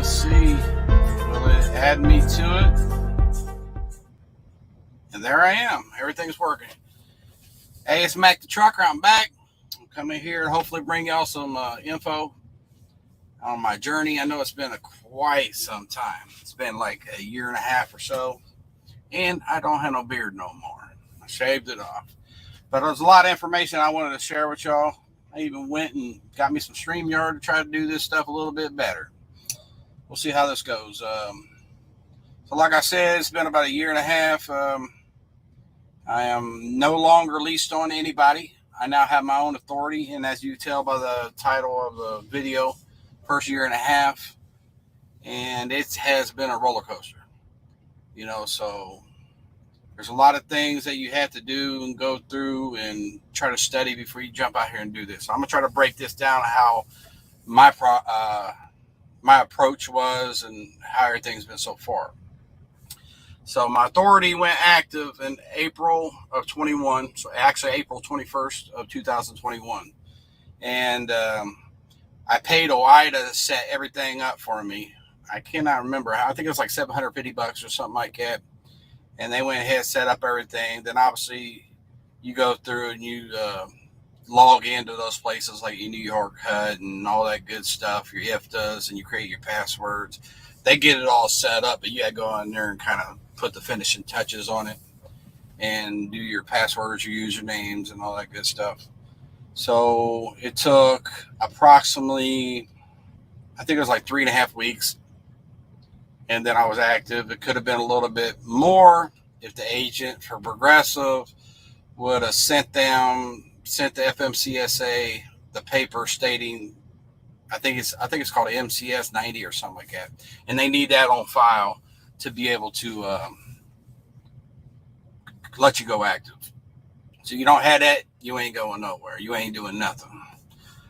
see. Will it add me to it? And there I am. Everything's working. Hey, it's Mac the Trucker. I'm back. I'm coming here and hopefully bring y'all some info on my journey. I know it's been quite some time. It's been like a year and a half or so. And I don't have no beard no more. I shaved it off. But there's a lot of information I wanted to share with y'all. I even went and got me some StreamYard to try to do this stuff a little bit better. We'll see how this goes. So like I said, it's been about a year and a half. I am no longer leased on anybody. I now have my own authority, and as you tell by the title of the video, first year and a half, and it has been a roller coaster. So there's a lot of things that you have to do and go through and try to study before you jump out here and do this. So I'm gonna try to break this down how my approach was and how everything's been so far. So my authority went active in April of 21. So actually April 21st of 2021. And I paid OIDA to set everything up for me. I cannot remember. I think it was like $750 or something like that. And they went ahead and set up everything. Then obviously you go through and you log into those places like your New York HUD and all that good stuff, your IFTAs, and you create your passwords. They get it all set up, but you got to go in there and kind of put the finishing touches on it and do your passwords, your usernames, and all that good stuff. So it took approximately, I think it was like 3.5 weeks. And then I was active. It could have been a little bit more if the agent for Progressive would have sent the FMCSA the paper stating, I think it's called MCS 90 or something like that, and they need that on file to be able to let you go active. So you don't have that, you ain't going nowhere. You ain't doing nothing.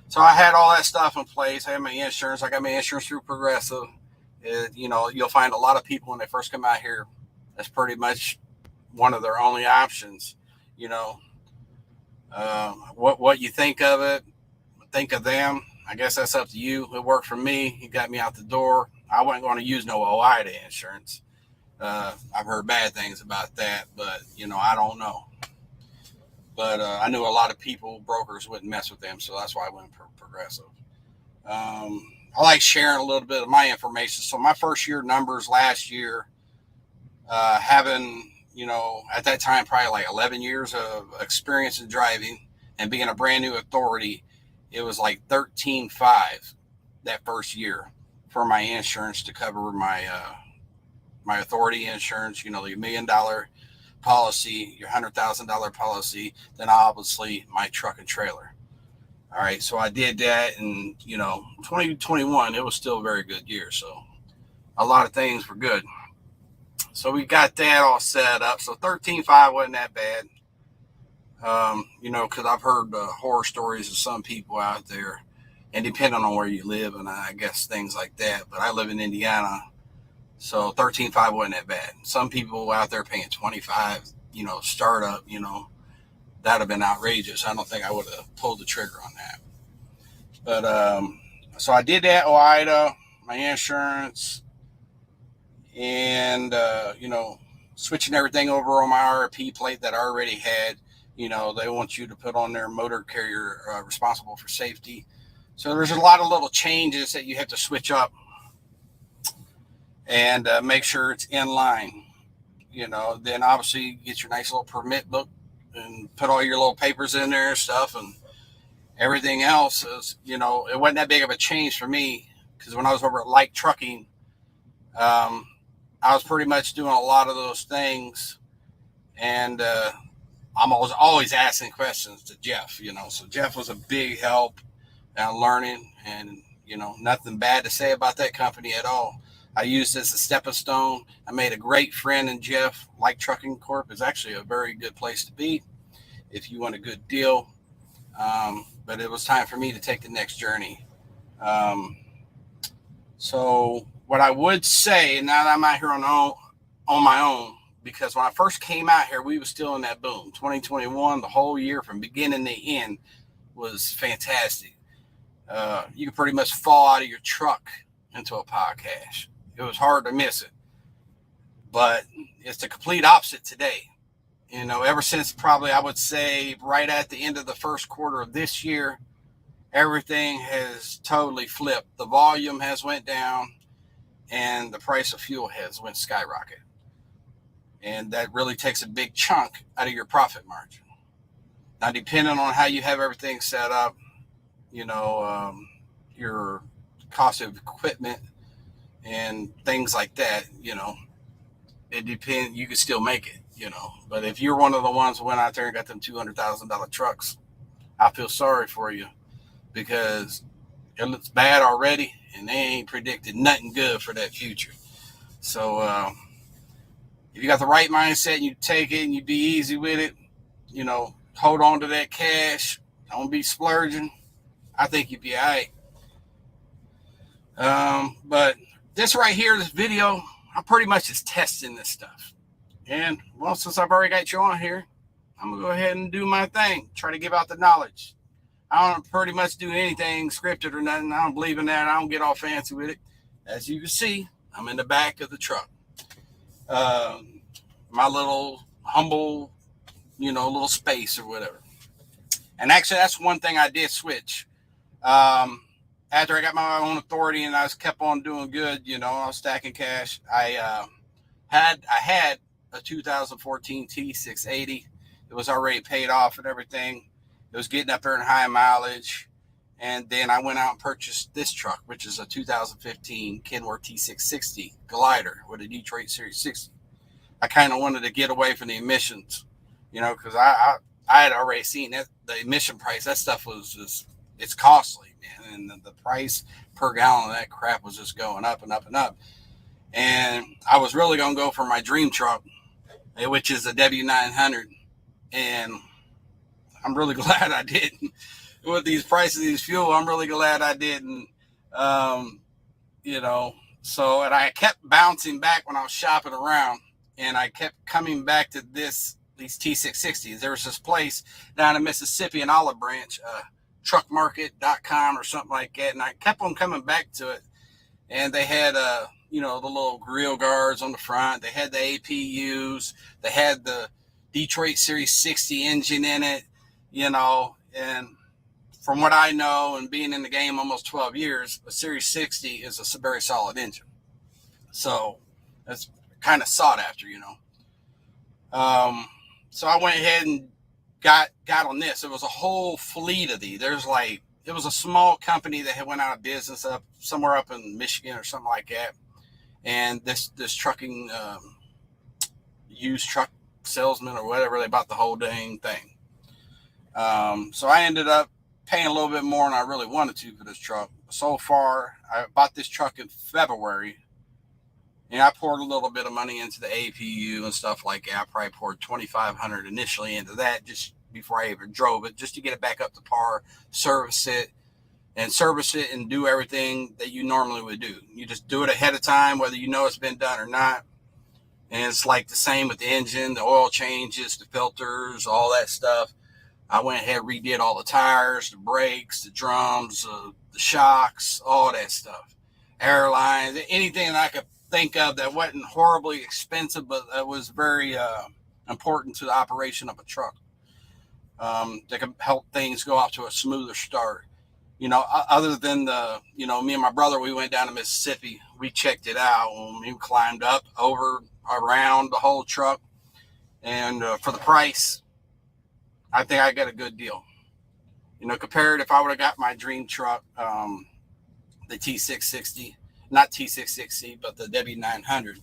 So I had all that stuff in place. I had my insurance. I got my insurance through Progressive. You'll find a lot of people when they first come out here, that's pretty much one of their only options. What you think of it, think of them. I guess that's up to you. It worked for me. It got me out the door. I wasn't going to use no OIDA insurance. I've heard bad things about that, but I don't know. But I knew a lot of people, brokers, wouldn't mess with them, so that's why I went for Progressive. I like sharing a little bit of my information. So my first year numbers last year, having, at that time, probably like 11 years of experience in driving and being a brand new authority, it was like $13,500 that first year for my insurance to cover my authority insurance, your $1 million policy, your $100,000 policy, then obviously my truck and trailer. All right, so I did that, and 2021, it was still a very good year. So a lot of things were good. So we got that all set up. So 13.5 wasn't that bad. Because I've heard horror stories of some people out there, and depending on where you live, and I guess things like that. But I live in Indiana, so 13.5 wasn't that bad. Some people out there paying 25, startup, that'd have been outrageous. I don't think I would have pulled the trigger on that. But so I did that, OIDA, my insurance, and switching everything over on my RP plate that I already had. They want you to put on their motor carrier responsible for safety. So there's a lot of little changes that you have to switch up and make sure it's in line. Then obviously get your nice little permit book and put all your little papers in there and stuff, and everything else is, it wasn't that big of a change for me, because when I was over at Like Trucking, I was pretty much doing a lot of those things, and I'm always asking questions to Jeff, so Jeff was a big help in learning, and, nothing bad to say about that company at all. I used it as a stepping stone. I made a great friend in Jeff. Like Trucking Corp is actually a very good place to be if you want a good deal. But it was time for me to take the next journey. So what I would say, now that I'm out here on my own, because when I first came out here, we were still in that boom. 2021, the whole year from beginning to end was fantastic. You could pretty much fall out of your truck into a pile of cash. It was hard to miss it. But it's the complete opposite today. You know, ever since probably I would say right at the end of the first quarter of this year, everything has totally flipped. The volume has went down and the price of fuel has went skyrocket. And that really takes a big chunk out of your profit margin. Now, depending on how you have everything set up, you know, your cost of equipment and things like that, you know, it depends. You can still make it, you know. But if you're one of the ones who went out there and got them $200,000 trucks, I feel sorry for you, because it looks bad already, and they ain't predicted nothing good for that future. So if you got the right mindset and you take it and you be easy with it, you know, hold on to that cash, don't be splurging, I think you'd be all right. But this right here, this video, I'm pretty much just testing this stuff. And, well, since I've already got you on here, I'm going to go ahead and do my thing, try to give out the knowledge. I don't pretty much do anything scripted or nothing. I don't believe in that. I don't get all fancy with it. As you can see, I'm in the back of the truck. My little humble, you know, little space or whatever. And actually, that's one thing I did switch. After I got my own authority and I was kept on doing good, you know, I was stacking cash. I had a 2014 T680. It was already paid off and everything. It was getting up there in high mileage. And then I went out and purchased this truck, which is a 2015 Kenworth T660 glider with a Detroit Series 60. I kind of wanted to get away from the emissions, you know, because I had already seen that the emission price. That stuff was just, it's costly, man. And the price per gallon of that crap was just going up and up and up. And I was really going to go for my dream truck, which is a W900. And I'm really glad I didn't. With these prices of these fuel, I'm really glad I didn't. You know, so, and I kept bouncing back when I was shopping around, and I kept coming back to these T660s. There was this place down in Mississippi, an Olive Branch, truckmarket.com or something like that, and I kept on coming back to it. And they had, you know, the little grill guards on the front. They had the APUs. They had the Detroit Series 60 engine in it, you know. And from what I know, and being in the game almost 12 years, a Series 60 is a very solid engine. So that's kind of sought after, you know. So I went ahead and got on this. It was a whole fleet of these. It was a small company that had went out of business somewhere up in Michigan or something like that. And this trucking, used truck salesman or whatever, they bought the whole dang thing. So I ended up paying a little bit more than I really wanted to for this truck. So far, I bought this truck in February, and I poured a little bit of money into the APU and stuff like that. I probably poured $2,500 initially into that just before I even drove it, just to get it back up to par, service it and do everything that you normally would do. You just do it ahead of time, whether you know it's been done or not. And it's like the same with the engine, the oil changes, the filters, all that stuff. I went ahead and redid all the tires, the brakes, the drums, the shocks, all that stuff. Airlines, anything that I could think of that wasn't horribly expensive, but that was very important to the operation of a truck. That could help things go off to a smoother start. You know, other than me and my brother, we went down to Mississippi. We checked it out. We climbed up, over, around the whole truck. And for the price, I think I got a good deal. You know, compared if I would have got my dream truck, the T660, not T660, but the W900.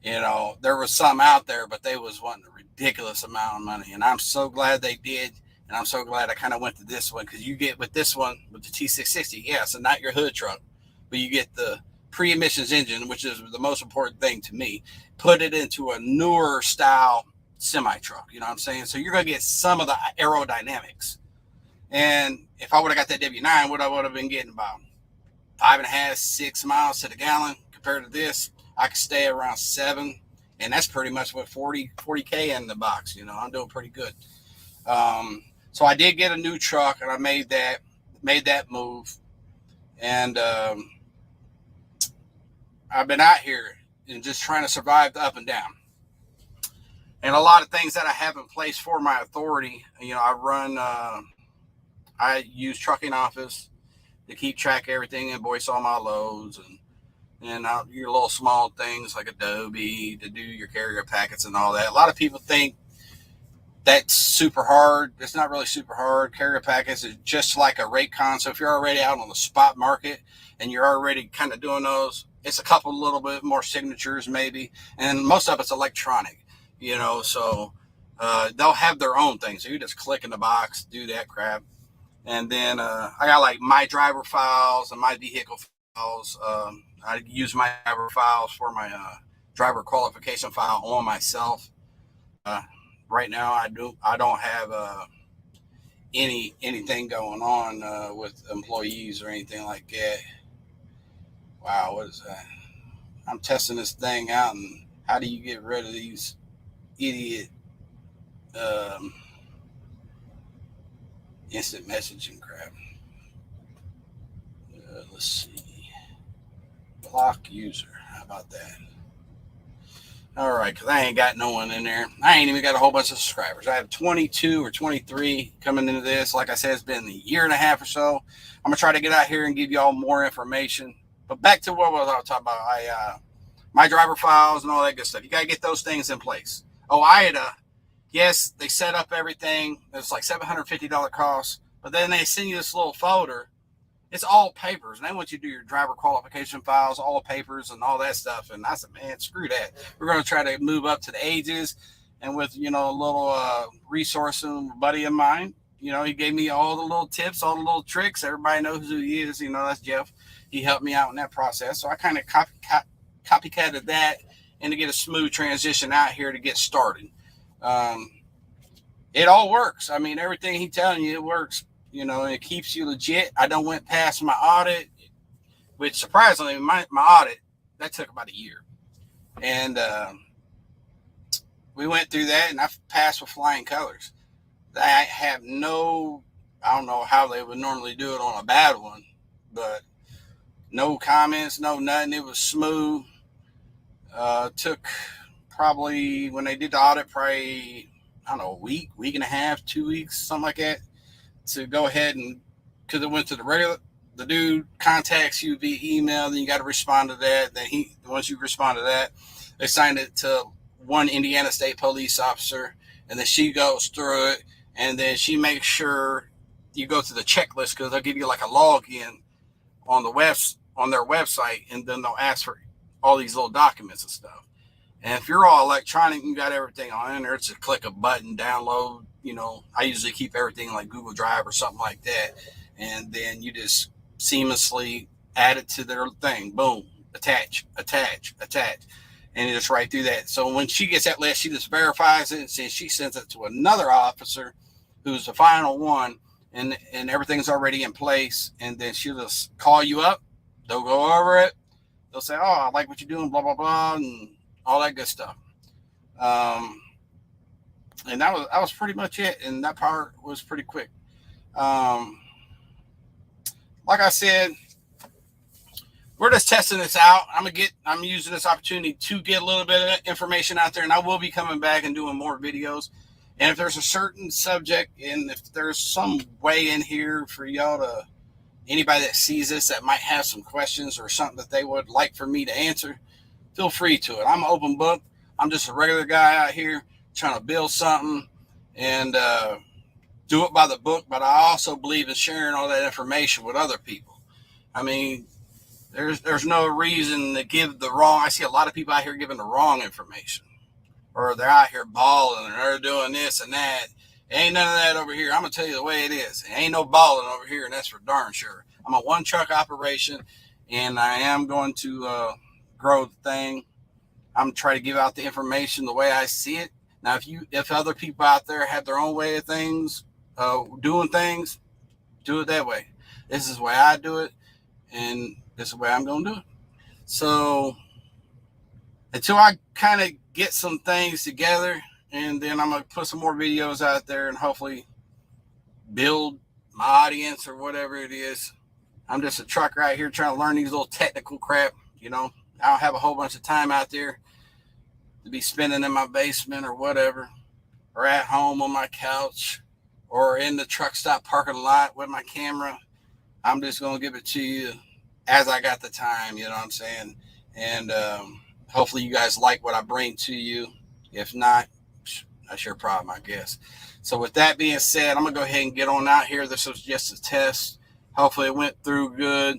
You know, there was some out there, but they was wanting a ridiculous amount of money. And I'm so glad they did. And I'm so glad I kind of went to this one, because you get with this one, with the T660, yeah, so not your hood truck, but you get the pre-emissions engine, which is the most important thing to me. Put it into a newer style semi-truck, you know what I'm saying? So you're going to get some of the aerodynamics. And if I would have got that W9, what I would have been getting about 5.5, 6 miles to the gallon. Compared to this, I could stay around 7. And that's pretty much what 40K in the box. You know, I'm doing pretty good. So I did get a new truck, and I made that move. And I've been out here and just trying to survive the up and down. And a lot of things that I have in place for my authority, I use trucking office to keep track of everything, invoice all my loads, and your little small things like Adobe to do your carrier packets and all that. A lot of people think that's super hard. It's not really super hard. Carrier packets is just like a Raycon. So if you're already out on the spot market and you're already kind of doing those, it's a couple little bit more signatures maybe, and most of it's electronic, so they'll have their own thing. So you just click in the box, do that crap. And then I got like my driver files and my vehicle files. I use my driver files for my driver qualification file on myself. Right now, I don't have anything going on with employees or anything like that. Wow, what is that? I'm testing this thing out, and how do you get rid of these idiot instant messaging crap? Let's see. Block user. How about that? All right, because I ain't got no one in there. I ain't even got a whole bunch of subscribers. I have 22 or 23 coming into this. Like I said, it's been a year and a half or so. I'm going to try to get out here and give you all more information. But back to what was I talking about? My driver files and all that good stuff. You got to get those things in place. OIDA, yes, they set up everything. It's like $750 cost. But then they send you this little folder. It's all papers, and they want you to do your driver qualification files, all papers and all that stuff. And I said, man, screw that. We're going to try to move up to the ages. And with, a little resource and a buddy of mine, he gave me all the little tips, all the little tricks. Everybody knows who he is. That's Jeff. He helped me out in that process. So I kind of copycatted that and to get a smooth transition out here to get started. It all works. I mean, everything he's telling you, it works. It keeps you legit. I don't went past my audit, which surprisingly, my audit, that took about a year. And we went through that, and I passed with flying colors. I don't know how they would normally do it on a bad one, but no comments, no nothing. It was smooth. Took probably, when they did the audit, probably, a week and a half, 2 weeks, something like that, to go ahead and, because it went to the dude contacts you via email, then you got to respond to that. Then once you respond to that, they signed it to one Indiana State police officer, and then she goes through it, and then she makes sure you go through the checklist, because they'll give you like a login on their website, and then they'll ask for all these little documents and stuff. And if you're all electronic, you got everything on in there. It's a click a button, download. I usually keep everything like Google Drive or something like that. And then you just seamlessly add it to their thing. Boom, attach. And you just write through that. So when she gets that list, she just verifies it, and she sends it to another officer who's the final one, and everything's already in place. And then she'll just call you up. They'll go over it. They'll say, oh, I like what you're doing, blah, blah, blah, and all that good stuff. And that was pretty much it. And that part was pretty quick. Like I said, we're just testing this out. I'm using this opportunity to get a little bit of information out there, and I will be coming back and doing more videos. And if there's a certain subject, and if there's some way in here for y'all to, anybody that sees this that might have some questions or something that they would like for me to answer, feel free to it. I'm an open book. I'm just a regular guy out here trying to build something and do it by the book, but I also believe in sharing all that information with other people. I mean, there's no reason to give the wrong. I see a lot of people out here giving the wrong information, or they're out here balling and they're doing this and that. Ain't none of that over here. I'm going to tell you the way it is. Ain't no balling over here, and that's for darn sure. I'm a one-truck operation, and I am going to grow the thing. I'm trying to give out the information the way I see it. Now, if other people out there have their own way of things, doing things, do it that way. This is the way I do it, and this is the way I'm going to do it. So until I kind of get some things together, and then I'm going to put some more videos out there and hopefully build my audience or whatever it is. I'm just a trucker out here trying to learn these little technical crap, I don't have a whole bunch of time out there to be spending in my basement or whatever, or at home on my couch, or in the truck stop parking lot with my camera. I'm just going to give it to you as I got the time, you know what I'm saying? And hopefully you guys like what I bring to you. If not, that's your problem, I guess. So with that being said, I'm going to go ahead and get on out here. This was just a test. Hopefully it went through good.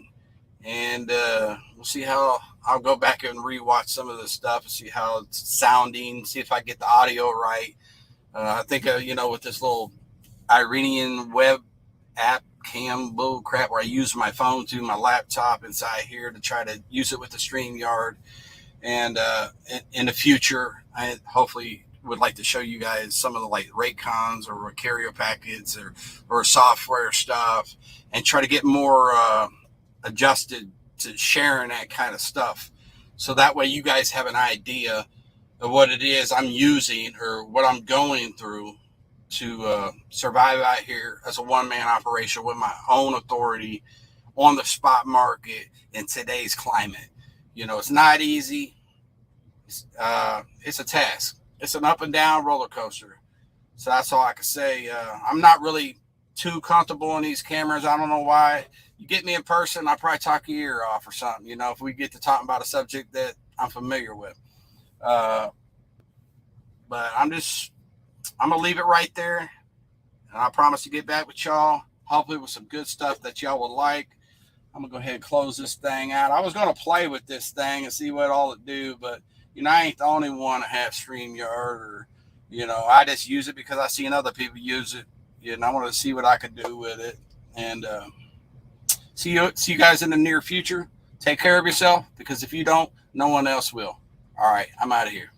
And we'll see how I'll go back and rewatch some of the stuff and see how it's sounding, see if I get the audio right. I think, with this little Iranian web app cam bull crap where I use my phone to my laptop inside here to try to use it with the StreamYard. And in the future, I hopefully would like to show you guys some of the like Raycons or carrier packets or software stuff and try to get more adjusted to sharing that kind of stuff. So that way you guys have an idea of what it is I'm using or what I'm going through to survive out here as a one-man operation with my own authority on the spot market in today's climate. It's not easy. It's a task. It's an up and down roller coaster. So that's all I can say. I'm not really too comfortable in these cameras. I don't know why. You get me in person, I'll probably talk your ear off or something, if we get to talking about a subject that I'm familiar with. But I'm going to leave it right there. And I promise to get back with y'all, hopefully with some good stuff that y'all will like. I'm going to go ahead and close this thing out. I was going to play with this thing and see what all it do, but, I ain't the only one to have StreamYard or, I just use it because I seen other people use it. I want to see what I can do with it. And see you guys in the near future. Take care of yourself, because if you don't, no one else will. All right, I'm out of here.